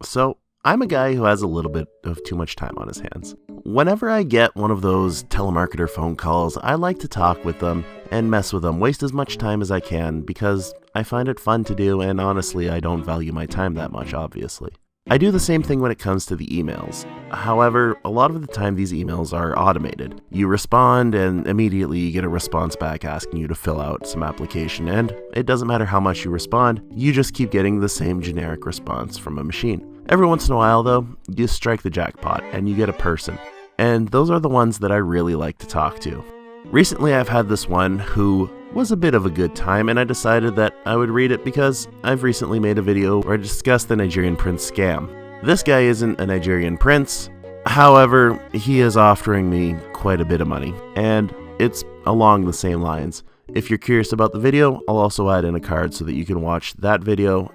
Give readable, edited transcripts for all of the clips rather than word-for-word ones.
So, I'm a guy who has a little bit of too much time on his hands. Whenever I get one of those telemarketer phone calls, I like to talk with them and mess with them, waste as much time as I can because I find it fun to do, and honestly, I don't value my time that much, obviously. I do the same thing when it comes to the emails. However, a lot of the time these emails are automated. You respond and immediately you get a response back asking you to fill out some application, and it doesn't matter how much you respond, you just keep getting the same generic response from a machine. Every once in a while though, you strike the jackpot and you get a person, and those are the ones that I really like to talk to. Recently I've had this one who was a bit of a good time, and I decided that I would read it because I've recently made a video where I discussed the Nigerian prince scam. This guy isn't a Nigerian prince, however, he is offering me quite a bit of money, and it's along the same lines. If you're curious about the video, I'll also add in a card so that you can watch that video.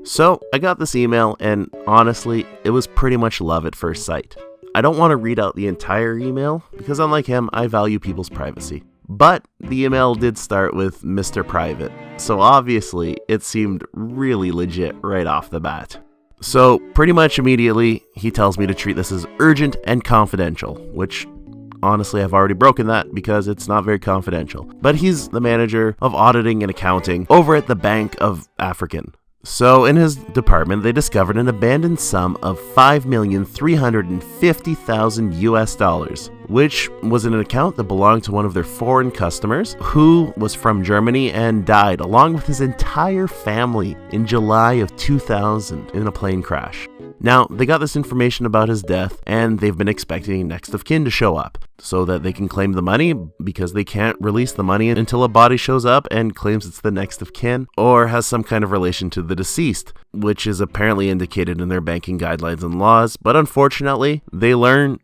So, I got this email, and honestly, it was pretty much love at first sight. I don't want to read out the entire email, because unlike him, I value people's privacy. But the email did start with Mr. Private, so obviously it seemed really legit right off the bat. So pretty much immediately, he tells me to treat this as urgent and confidential, which honestly I've already broken that because it's not very confidential. But he's the manager of auditing and accounting over at the Bank of African. So in his department, they discovered an abandoned sum of $5,350,000 US, which was in an account that belonged to one of their foreign customers who was from Germany and died along with his entire family in July of 2000 in a plane crash. Now, they got this information about his death, and they've been expecting next of kin to show up so that they can claim the money, because they can't release the money until a body shows up and claims it's the next of kin or has some kind of relation to the deceased, which is apparently indicated in their banking guidelines and laws. But unfortunately, they learn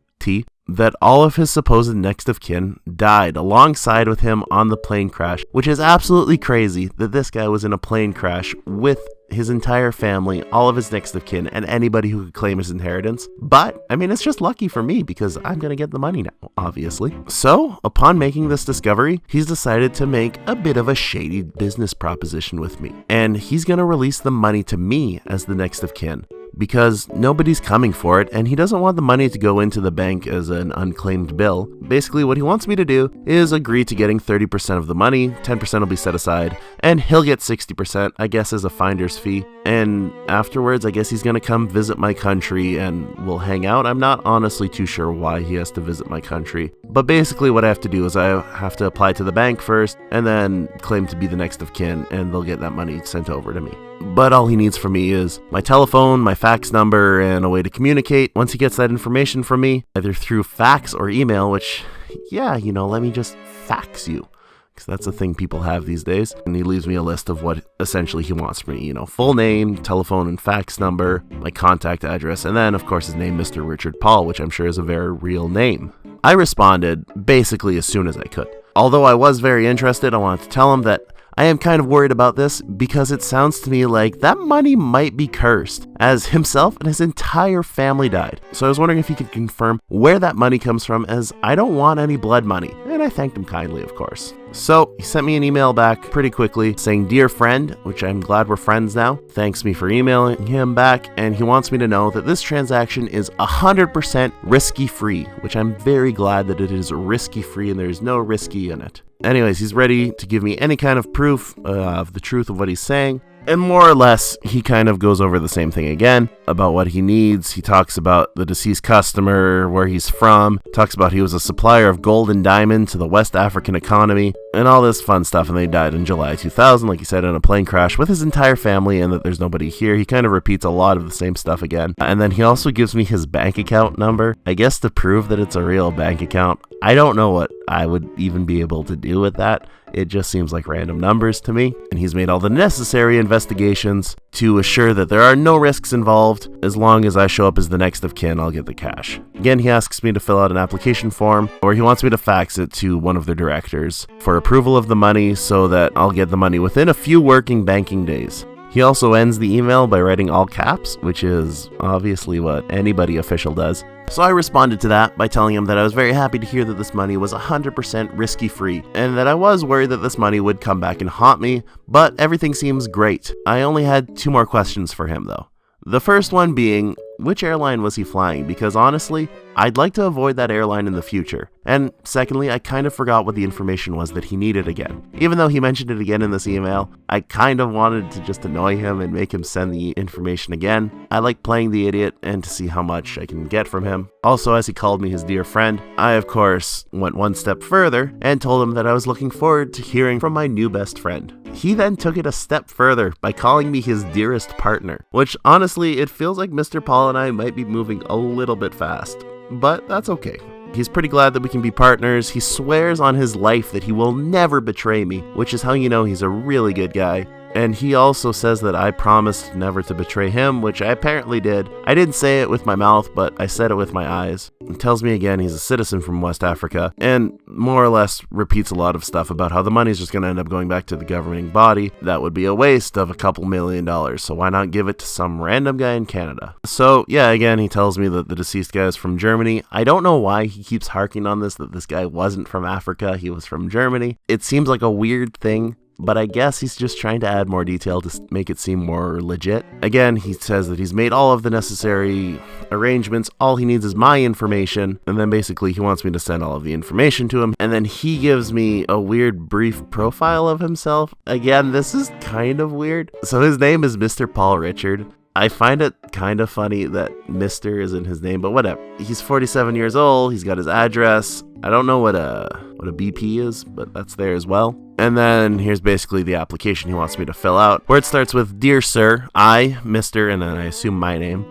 that all of his supposed next of kin died alongside with him on the plane crash, which is absolutely crazy that this guy was in a plane crash with his entire family, all of his next of kin, and anybody who could claim his inheritance. But, I mean, it's just lucky for me because I'm gonna get the money now, obviously. So, upon making this discovery, he's decided to make a bit of a shady business proposition with me. And he's gonna release the money to me as the next of kin, because nobody's coming for it, and he doesn't want the money to go into the bank as an unclaimed bill. Basically, what he wants me to do is agree to getting 30% of the money, 10% will be set aside, and he'll get 60%, I guess, as a finder's fee. And afterwards, I guess he's gonna come visit my country and we'll hang out. I'm not honestly too sure why he has to visit my country. But basically what I have to do is I have to apply to the bank first and then claim to be the next of kin, and they'll get that money sent over to me. But all he needs from me is my telephone, my fax number, and a way to communicate. Once he gets that information from me, either through fax or email, which, yeah, let me just fax you, because that's a thing people have these days. And he leaves me a list of what essentially he wants from me, full name, telephone and fax number, my contact address, and then, of course, his name, Mr. Richard Paul, which I'm sure is a very real name. I responded basically as soon as I could. Although I was very interested, I wanted to tell him that I am kind of worried about this because it sounds to me like that money might be cursed, as himself and his entire family died. So I was wondering if he could confirm where that money comes from, as I don't want any blood money. And I thanked him kindly, of course. So he sent me an email back pretty quickly saying, "Dear friend," which I'm glad we're friends now, thanks me for emailing him back, and he wants me to know that this transaction is 100% risky-free, which I'm very glad that it is risky-free and there's no risky in it. Anyways, he's ready to give me any kind of proof of the truth of what he's saying. And more or less, he kind of goes over the same thing again about what he needs. He talks about the deceased customer, where he's from, talks about he was a supplier of gold and diamond to the West African economy, and all this fun stuff. And they died in July 2000, like he said, in a plane crash with his entire family, and that there's nobody here. He kind of repeats a lot of the same stuff again. And then he also gives me his bank account number, I guess to prove that it's a real bank account. I don't know what I would even be able to do with that. It just seems like random numbers to me. And he's made all the necessary investigations to assure that there are no risks involved. As long as I show up as the next of kin, I'll get the cash. Again, he asks me to fill out an application form, or he wants me to fax it to one of their directors for approval of the money so that I'll get the money within a few working banking days. He also ends the email by writing all caps, which is obviously what anybody official does. So I responded to that by telling him that I was very happy to hear that this money was 100% risky-free, and that I was worried that this money would come back and haunt me, but everything seems great. I only had 2 more questions for him though. The first one being, which airline was he flying? Because honestly, I'd like to avoid that airline in the future. And secondly, I kind of forgot what the information was that he needed again. Even though he mentioned it again in this email, I kind of wanted to just annoy him and make him send the information again. I like playing the idiot and to see how much I can get from him. Also, as he called me his dear friend, I of course went one step further and told him that I was looking forward to hearing from my new best friend. He then took it a step further by calling me his dearest partner, which honestly, it feels like Mr. Paul and I might be moving a little bit fast, but that's okay. He's pretty glad that we can be partners. He swears on his life that he will never betray me, which is how you know he's a really good guy. And he also says that I promised never to betray him, which I apparently did. I didn't say it with my mouth, but I said it with my eyes. He tells me again he's a citizen from West Africa, and more or less repeats a lot of stuff about how the money's just going to end up going back to the governing body. That would be a waste of a couple $1 million, so why not give it to some random guy in Canada? So yeah, again, he tells me that the deceased guy is from Germany. I don't know why he keeps harking on this, that this guy wasn't from Africa, he was from Germany. It seems like a weird thing, but I guess he's just trying to add more detail to make it seem more legit. Again, he says that he's made all of the necessary arrangements, all he needs is my information, and then basically he wants me to send all of the information to him, and then he gives me a weird brief profile of himself. Again, this is kind of weird. So his name is Mr. Paul Richard. I find it kind of funny that Mr. isn't his name, but whatever. He's 47 years old, he's got his address. I don't know what a BP is, but that's there as well. And then here's basically the application he wants me to fill out, where it starts with, Dear Sir, I, Mr., and then I assume my name,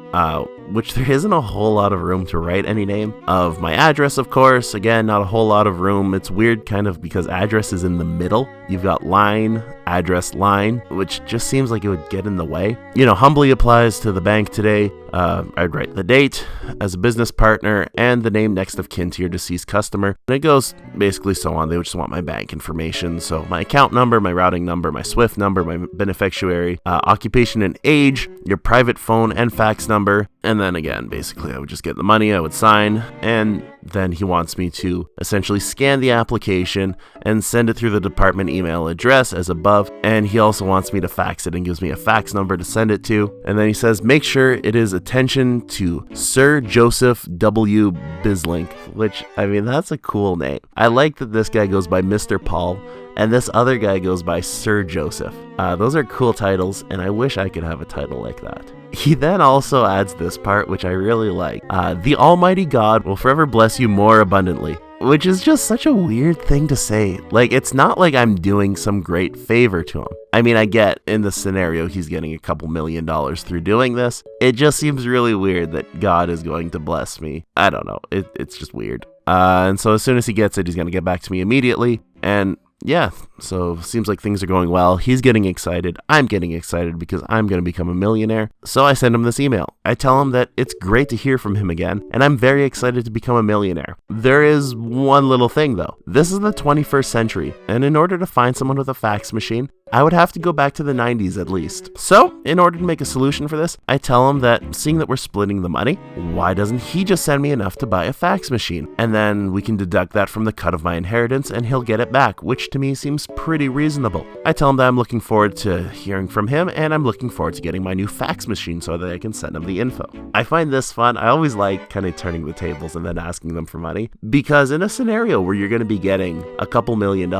which there isn't a whole lot of room to write any name. Of my address, of course, again, not a whole lot of room. It's weird kind of because address is in the middle. You've got line, address, line, which just seems like it would get in the way. You know, humbly applies to the bank today. I'd write the date as a business partner and the name next of kin to your deceased customer. And it goes basically so on. They would just want my bank information. So my account number, my routing number, my SWIFT number, my beneficiary, occupation and age, your private phone and fax number. And then again, basically I would just get the money, I would sign, and then he wants me to essentially scan the application and send it through the department email address as above. And he also wants me to fax it and gives me a fax number to send it to. And then he says, make sure it is attention to Sir Joseph W. Bislink, which, I mean, that's a cool name. I like that this guy goes by Mr. Paul and this other guy goes by Sir Joseph. Those are cool titles, and I wish I could have a title like that. He then also adds this part, which I really like. The Almighty God will forever bless you more abundantly, which is just such a weird thing to say. Like, it's not like I'm doing some great favor to him. I mean, I get in the scenario he's getting a couple $1 million through doing this. It just seems really weird that God is going to bless me. I don't know. It's just weird. And so as soon as he gets it, he's going to get back to me immediately. And yeah, so seems like things are going well. He's getting excited. I'm getting excited because I'm going to become a millionaire. So I send him this email. I tell him that it's great to hear from him again, and I'm very excited to become a millionaire. There is one little thing though. This is the 21st century, and in order to find someone with a fax machine, I would have to go back to the 90s at least. So, in order to make a solution for this, I tell him that seeing that we're splitting the money, why doesn't he just send me enough to buy a fax machine? And then we can deduct that from the cut of my inheritance and he'll get it back, which to me seems pretty reasonable. I tell him that I'm looking forward to hearing from him and I'm looking forward to getting my new fax machine so that I can send him the info. I find this fun. I always like kind of turning the tables and then asking them for money, because in a scenario where you're going to be getting a couple $1 million,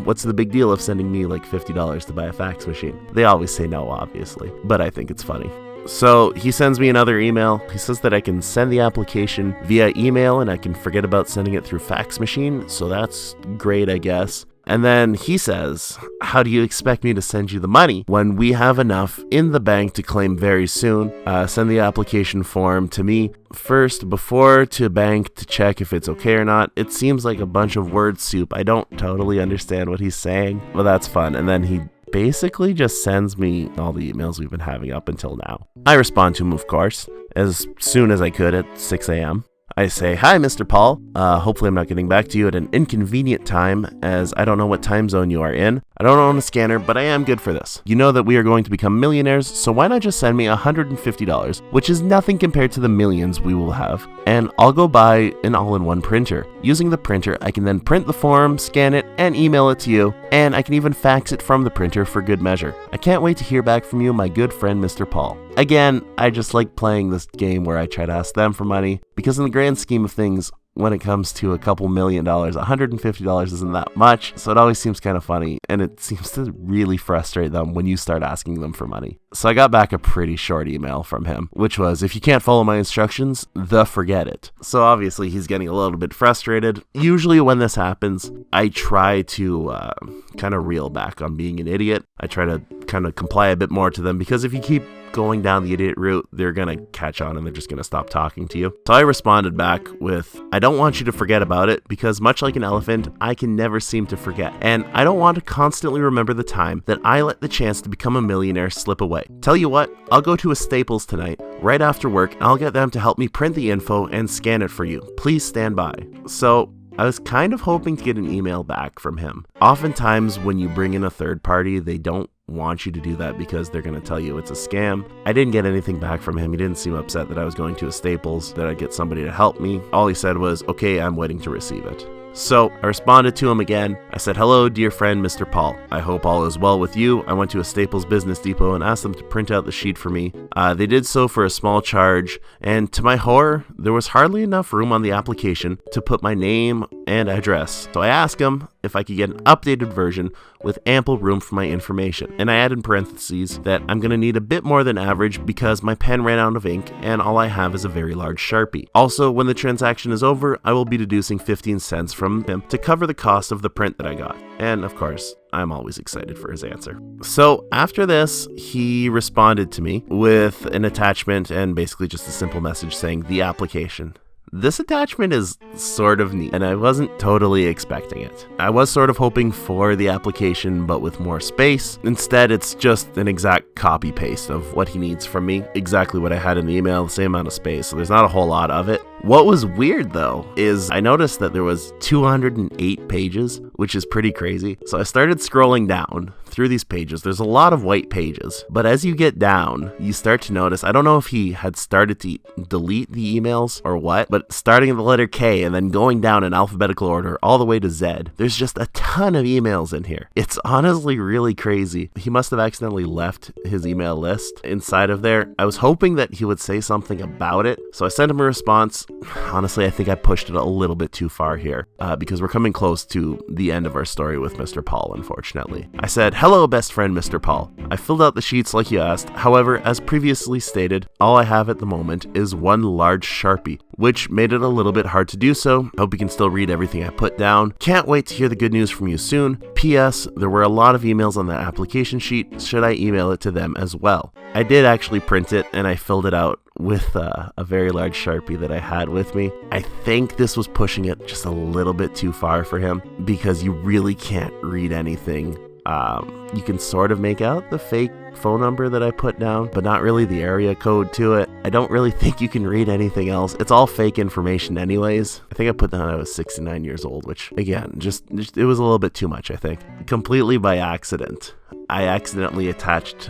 what's the big deal of sending me like $50 to buy a fax machine? They always say no, obviously, but I think it's funny. So he sends me another email. He says that I can send the application via email and I can forget about sending it through fax machine. So that's great, I guess. And then he says, how do you expect me to send you the money when we have enough in the bank to claim very soon? Send the application form to me first before to bank to check if it's okay or not. It seems like a bunch of word soup. I don't totally understand what he's saying, but that's fun. And then he basically just sends me all the emails we've been having up until now. I respond to him, of course, as soon as I could at 6 a.m. I say, hi, Mr. Paul. Hopefully I'm not getting back to you at an inconvenient time, as I don't know what time zone you are in. I I don't own a scanner, but I am good for this. You know that we are going to become millionaires, so why not just send me $150, which is nothing compared to the millions we will have, and I'll go buy an all-in-one printer. Using the printer, I can then print the form, scan it, and email it to you, and I can even fax it from the printer for good measure. I can't wait to hear back from you, my good friend Mr. Paul. Again, I just like playing this game where I try to ask them for money, because in the grand scheme of things, when it comes to a couple $1 million, $150 isn't that much, so it always seems kind of funny, and it seems to really frustrate them when you start asking them for money. So I got back a pretty short email from him, which was, if you can't follow my instructions, forget it. So obviously he's getting a little bit frustrated. Usually when this happens, I try to kind of reel back on being an idiot. I try to kind of comply a bit more to them, because if you keep going down the idiot route, they're gonna catch on and they're just gonna stop talking to you. So I responded back with, I don't want you to forget about it, because much like an elephant, I can never seem to forget, and I don't want to constantly remember the time that I let the chance to become a millionaire slip away. Tell you what, I'll go to a Staples tonight, right after work, and I'll get them to help me print the info and scan it for you. Please stand by. So I was kind of hoping to get an email back from him. Oftentimes when you bring in a third party, they don't want you to do that because they're going to tell you it's a scam. I didn't get anything back from him. He didn't seem upset that I was going to a Staples, that I'd get somebody to help me. All he said was, okay, I'm waiting to receive it. So I responded to him again. I said, hello, dear friend, Mr. Paul. I hope all is well with you. I went to a Staples Business Depot and asked them to print out the sheet for me. They did so for a small charge, and to my horror, there was hardly enough room on the application to put my name and address. So I asked him if I could get an updated version with ample room for my information. And I add in parentheses that I'm going to need a bit more than average because my pen ran out of ink and all I have is a very large Sharpie. Also, when the transaction is over, I will be deducing 15 cents from him to cover the cost of the print that I got. And of course, I'm always excited for his answer. So after this, he responded to me with an attachment and basically just a simple message saying the application. This attachment is sort of neat, and I wasn't totally expecting it. I was sort of hoping for the application, but with more space. Instead, it's just an exact copy-paste of what he needs from me. Exactly what I had in the email, the same amount of space, so there's not a whole lot of it. What was weird, though, is I noticed that there was 208 pages, which is pretty crazy. So I started scrolling down through these pages. There's a lot of white pages, but as you get down, you start to notice, I don't know if he had started to delete the emails or what, but starting at the letter K and then going down in alphabetical order all the way to Z, there's just a ton of emails in here. It's honestly really crazy. He must have accidentally left his email list inside of there. I was hoping that he would say something about it, so I sent him a response. Honestly, I think I pushed it a little bit too far here because we're coming close to the end of our story with Mr. Paul, unfortunately. I said, hello, best friend, Mr. Paul. I filled out the sheets like you asked. However, as previously stated, all I have at the moment is one large Sharpie, which made it a little bit hard to do so. Hope you can still read everything I put down. Can't wait to hear the good news from you soon. P.S. There were a lot of emails on the application sheet. Should I email it to them as well? I did actually print it and I filled it out with a very large Sharpie that I had with me. I think this was pushing it just a little bit too far for him because you really can't read anything. You can sort of make out the fake phone number that I put down, but not really the area code to it. I don't really think you can read anything else. It's all fake information anyways. I think I put down I was 69 years old, which again, just it was a little bit too much, I think. Completely by accident. I accidentally attached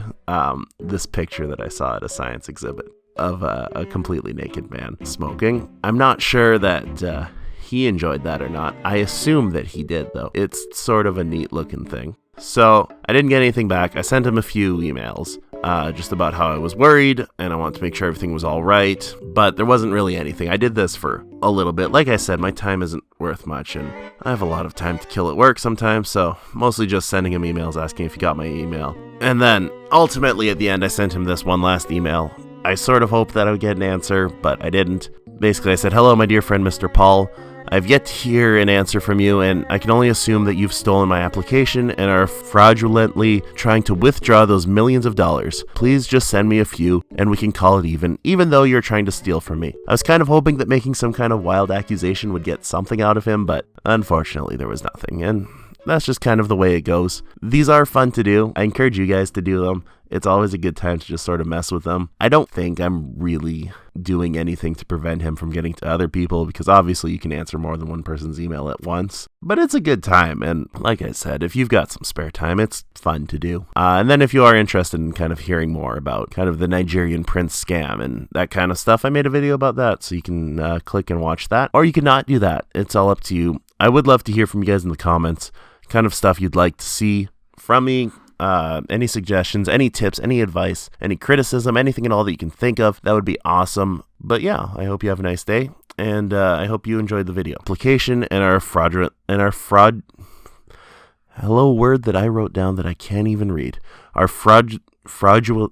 this picture that I saw at a science exhibit of a completely naked man smoking. I'm not sure that he enjoyed that or not. I assume that he did, though. It's sort of a neat looking thing. So I didn't get anything back. I sent him a few emails just about how I was worried and I wanted to make sure everything was all right, but there wasn't really anything. I did this for a little bit. Like I said, my time isn't worth much and I have a lot of time to kill at work sometimes, so mostly just sending him emails asking if he got my email. And then ultimately at the end I sent him this one last email. I sort of hoped that I would get an answer, but I didn't. Basically I said, hello my dear friend Mr. Paul. I've yet to hear an answer from you, and I can only assume that you've stolen my application and are fraudulently trying to withdraw those millions of dollars. Please just send me a few, and we can call it even though you're trying to steal from me. I was kind of hoping that making some kind of wild accusation would get something out of him, but unfortunately there was nothing, and that's just kind of the way it goes. These are fun to do. I encourage you guys to do them. It's always a good time to just sort of mess with them. I don't think I'm really doing anything to prevent him from getting to other people, because obviously you can answer more than one person's email at once. But it's a good time, and like I said, if you've got some spare time, it's fun to do. And then if you are interested in kind of hearing more about kind of the Nigerian prince scam and that kind of stuff, I made a video about that, so you can click and watch that. Or you can not do that. It's all up to you. I would love to hear from you guys in the comments, kind of stuff you'd like to see from me. Any suggestions, any tips, any advice, any criticism, anything at all that you can think of, that would be awesome. But yeah, I hope you have a nice day, and I hope you enjoyed the video. Application and our hello word that I wrote down that I can't even read. Our fraudulently